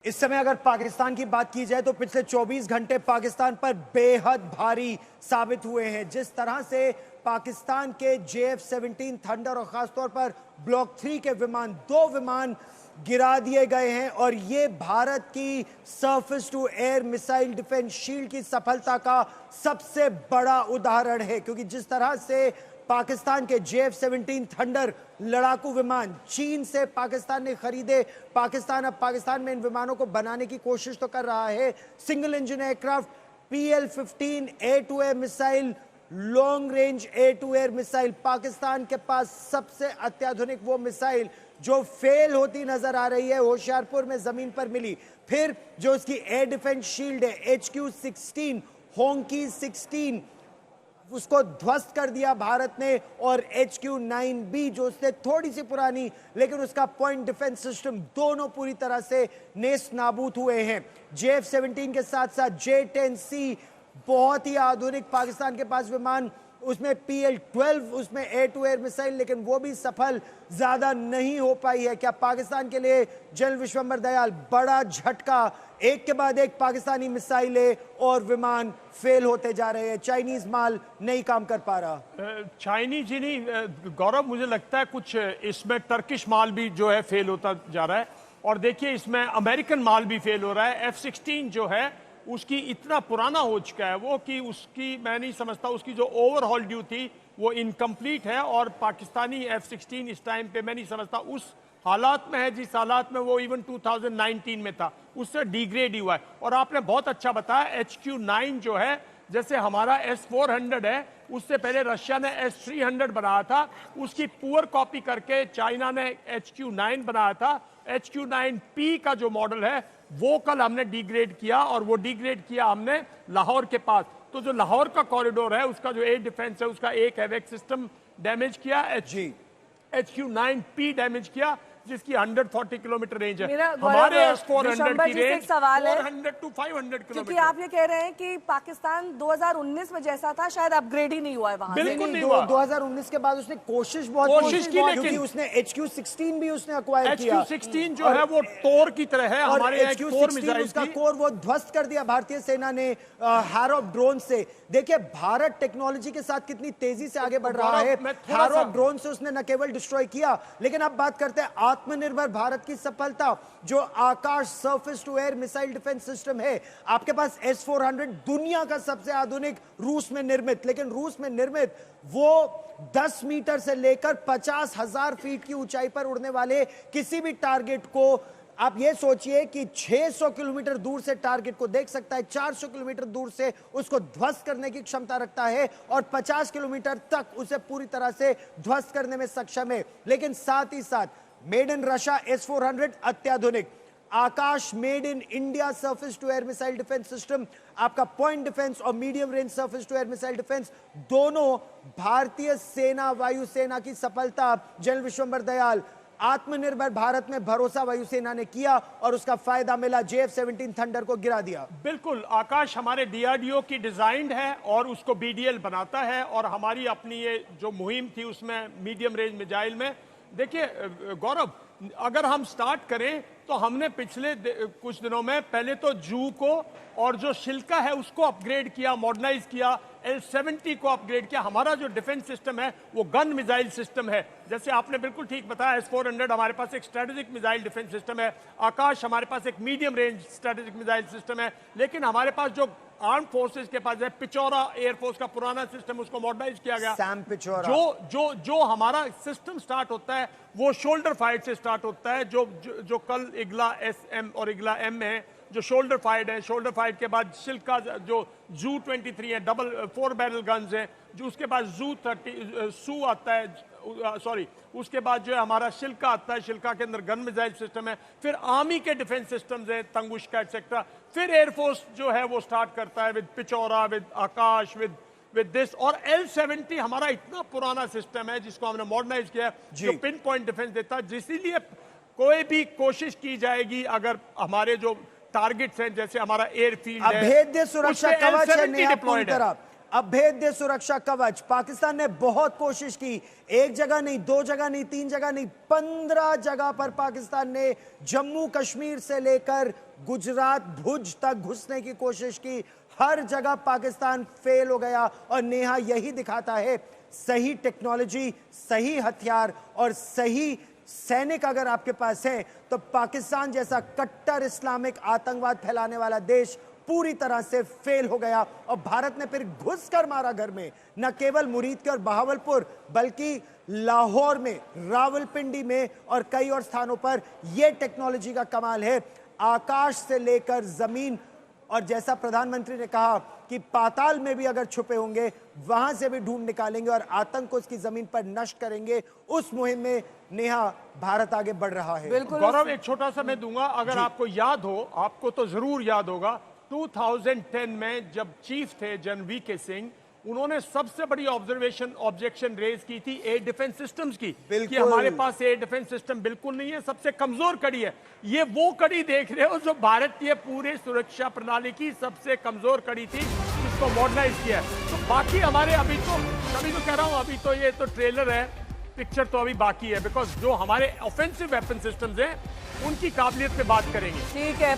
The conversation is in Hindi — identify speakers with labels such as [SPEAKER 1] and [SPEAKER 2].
[SPEAKER 1] इस समय अगर पाकिस्तान की बात की जाए तो पिछले 24 घंटे पाकिस्तान पर बेहद भारी साबित हुए हैं। जिस तरह से पाकिस्तान के JF-17 थंडर और खासतौर पर ब्लॉक 3 के विमान, 2 विमान गिरा दिए गए हैं और ये भारत की surface to air missile defence shield की सफलता का सबसे बड़ा उदाहरण है। क्योंकि जिस तरह से पाकिस्तान के JF-17 थंडर लड़ाकू विमान चीन से पाकिस्तान ने खरीदे, पाकिस्तान अब पाकिस्तान में इन विमानों को बनाने की कोशिश तो कर रहा है। Single engine aircraft PL-15 air to air missile, long range air to air missile, Pakistan के पास सबसे अत्याधुनिक वो मिसाइल जो फेल होती नजर आ रही है, होशियारपुर में जमीन पर मिली। फिर जो उसकी एयर डिफेंस शील्ड है HQ-16, होंकी 16, उसको ध्वस्त कर दिया भारत ने। और HQ-9B जो उससे थोड़ी सी पुरानी लेकिन उसका पॉइंट डिफेंस सिस्टम, दोनों पूरी तरह से नेस्त नाबूद हुए हैं। JF-17 के साथ साथ J-10C बहुत ही आधुनिक पाकिस्तान के पास विमान, उसमें PL-12 उसमें एयर टू एयर मिसाइल, लेकिन वो भी सफल ज्यादा नहीं हो पाई है। क्या पाकिस्तान के लिए जनरल विश्वंभर दयाल बड़ा झटका, एक के बाद एक पाकिस्तानी मिसाइलें और विमान फेल होते जा रहे हैं, चाइनीज माल नहीं काम कर पा रहा।
[SPEAKER 2] चाइनीज ही नहीं गौरव, मुझे लगता है कुछ इसमें टर्किश माल भी जो है फेल होता जा रहा है। और देखिए इसमें अमेरिकन माल भी फेल हो रहा है। F-16 जो है उसकी इतना पुराना हो चुका है वो कि उसकी, मैं नहीं समझता, उसकी जो ओवरहॉल ड्यू थी वो इनकम्प्लीट है। और पाकिस्तानी F-16 इस टाइम पे मैं नहीं समझता उस हालात में है जिस हालात में वो इवन 2019 में था, उससे डिग्रेड हुआ है। और आपने बहुत अच्छा बताया, HQ-9 जो है, जैसे हमारा S-400 है, उससे पहले रशिया ने S-300 बनाया था, उसकी पुअर कॉपी करके चाइना ने HQ-9 बनाया था। HQ-9P का जो मॉडल है वो कल हमने डिग्रेड किया, और वो डिग्रेड किया हमने लाहौर के पास। तो जो लाहौर का कॉरिडोर है उसका जो एयर डिफेंस है उसका एक हैवेक सिस्टम डैमेज किया, HQ-9P डैमेज किया, जिसकी 140 किलोमीटर रेंज है। हमारे S-400 की रेंज 400 to 500 किलोमीटर।
[SPEAKER 3] क्योंकि आप ये कह रहे हैं कि पाकिस्तान 2019 में जैसा था शायद अपग्रेड ही नहीं हुआ है वहां।
[SPEAKER 2] बिल्कुल नहीं हुआ।
[SPEAKER 1] 2019 के बाद उसने कोशिश की, लेकिन उसने HQ-16 भी उसने एक्वायर किया।
[SPEAKER 2] HQ-16 जो है वो टोर की तरह है, हमारे
[SPEAKER 1] HQ-16 उसका कोर वो ध्वस्त कर दिया भारतीय सेना ने हैरोप ड्रोन से। देखिए भारत टेक्नोलॉजी के साथ कितनी तेजी से आगे बढ़ रहा है। हैरोप ड्रोन से उसने न केवल डिस्ट्रॉय किया, लेकिन अब बात करते हैं आत्मनिर्भर भारत की सफलता। जो Akash surface to air missile defence system है, आपके पास S-400 दुनिया का सबसे आधुनिक, रूस में निर्मित, लेकिन रूस में निर्मित वो 10 मीटर से लेकर 50,000 फीट की ऊंचाई पर उड़ने वाले किसी भी टारगेट को, आप ये सोचिए कि 600 किलोमीटर दूर से टारगेट को देख सकता है, 400 किलोमीटर दूर से उसको ध्वस्त करने की क्षमता रखता है, और 50 किलोमीटर तक उसे पूरी तरह से ध्वस्त करने में सक्षम है। लेकिन साथ ही साथ मेड इन रशिया S-400 अत्याधुनिक, Akash made in India surface to air missile defence system, आपका पॉइंट डिफेंस और medium range surface to air missile defence, दोनों भारतीय सेना वायुसेना की सफलता। जनरल विश्वंभर दयाल, आत्मनिर्भर भारत में भरोसा वायुसेना ने किया और उसका फायदा मिला, JF-17 थंडर को गिरा दिया।
[SPEAKER 2] बिल्कुल, आकाश हमारे DRDO की डिजाइंड है और उसको BDL बनाता है, और हमारी अपनी ये जो मुहिम थी उसमें मीडियम रेंज मिसाइल में, देखिए गौरव, अगर हम स्टार्ट करें तो हमने पिछले कुछ दिनों में पहले तो जू को और जो शिल्का है उसको अपग्रेड किया, मॉडर्नाइज किया, L-70 को अपग्रेड किया। हमारा जो डिफेंस सिस्टम है वो गन मिसाइल सिस्टम है। जैसे आपने बिल्कुल ठीक बताया, S-400 हमारे पास एक स्ट्रेटेजिक मिसाइल डिफेंस सिस्टम है, आकाश हमारे पास एक medium range strategic missile system है। लेकिन हमारे पास जो आर्म फोर्सेस के पास है, पिचौरा एयरफोर्स का पुराना सिस्टम, उसको मॉडर्नाइज किया गया।
[SPEAKER 1] सैम पिचौरा।
[SPEAKER 2] जो हमारा सिस्टम स्टार्ट होता है वो शोल्डर फाइट से स्टार्ट होता है, जो कल इगला SM और इगला M है, जो शोल्डर फाइट है। शोल्डर फाइट के बाद शिल्का जो ZU-23 है, डबल 4 बैरल गन्स है, जो उसके बाद ZU-30 आता है, सॉरी, उसके बाद जो है हमारा शिल्का आता है, शिल्का के अंदर गन मिसाइल सिस्टम है। फिर आर्मी के डिफेंस सिस्टम्स है, तंगुश्का एक्सेट्रा। फिर एयरफोर्स जो है वो स्टार्ट करता है with पिचौरा, with Akash, with this. और L-70 हमारा इतना पुराना सिस्टम है जिसको हमने मॉडर्नाइज किया है, जो पिन पॉइंट डिफेंस देता है। इसीलिए कोई भी कोशिश की जाएगी, अगर हमारे जो टारगेट्स हैं जैसे हमारा एयरफील्ड है,
[SPEAKER 1] अभेद्य सुरक्षा कवच है, अभेद्य सुरक्षा कवच। पाकिस्तान ने बहुत कोशिश की, एक जगह नहीं, दो जगह नहीं, तीन जगह नहीं, 15 जगह पर पाकिस्तान ने जम्मू कश्मीर से लेकर गुजरात भुज तक घुसने की कोशिश की। हर जगह पाकिस्तान फेल हो गया और नेहा यही दिखाता है, सही टेक्नोलॉजी, सही हथियार और सही सैनिक अगर आपके पास है तो पाकिस्तान जैसा कट्टर इस्लामिक आतंकवाद फैलाने वाला देश पूरी तरह से फेल हो गया। और भारत ने फिर घुसकर मारा घर में, न केवल मुरीद के और बहावलपुर बल्कि लाहौर में, रावलपिंडी में और कई और स्थानों पर। यह टेक्नोलॉजी का कमाल है, आकाश से लेकर जमीन, और जैसा प्रधानमंत्री ने कहा कि पाताल में भी अगर छुपे होंगे वहां से भी ढूंढ निकालेंगे और आतंक को उसकी जमीन पर नष्ट करेंगे। उस मुहिम में नेहा भारत आगे बढ़ रहा है।
[SPEAKER 3] बिल्कुल
[SPEAKER 2] गौरव, एक छोटा सा मैं दूंगा, अगर आपको याद हो, आपको तो जरूर याद होगा, 2010 में जब चीफ थे जनरल वीके सिंह, उन्होंने सबसे बड़ी ऑब्जेक्शन रेज की थी एयर डिफेंस सिस्टम्स की, कि हमारे पास एयर डिफेंस सिस्टम बिल्कुल नहीं है, सबसे कमजोर कड़ी है। ये वो कड़ी देख रहे हो जो भारतीय पूरे सुरक्षा प्रणाली की सबसे कमजोर कड़ी थी, इसको मॉडर्नाइज किया है। तो बाकी हमारे अभी तो कह रहा हूं, अभी तो ये तो ट्रेलर है, पिक्चर तो अभी बाकी है, बिकॉज जो हमारे ऑफेंसिव वेपन सिस्टम्स हैं उनकी काबिलियत पे बात करेंगे।
[SPEAKER 3] ठीक है।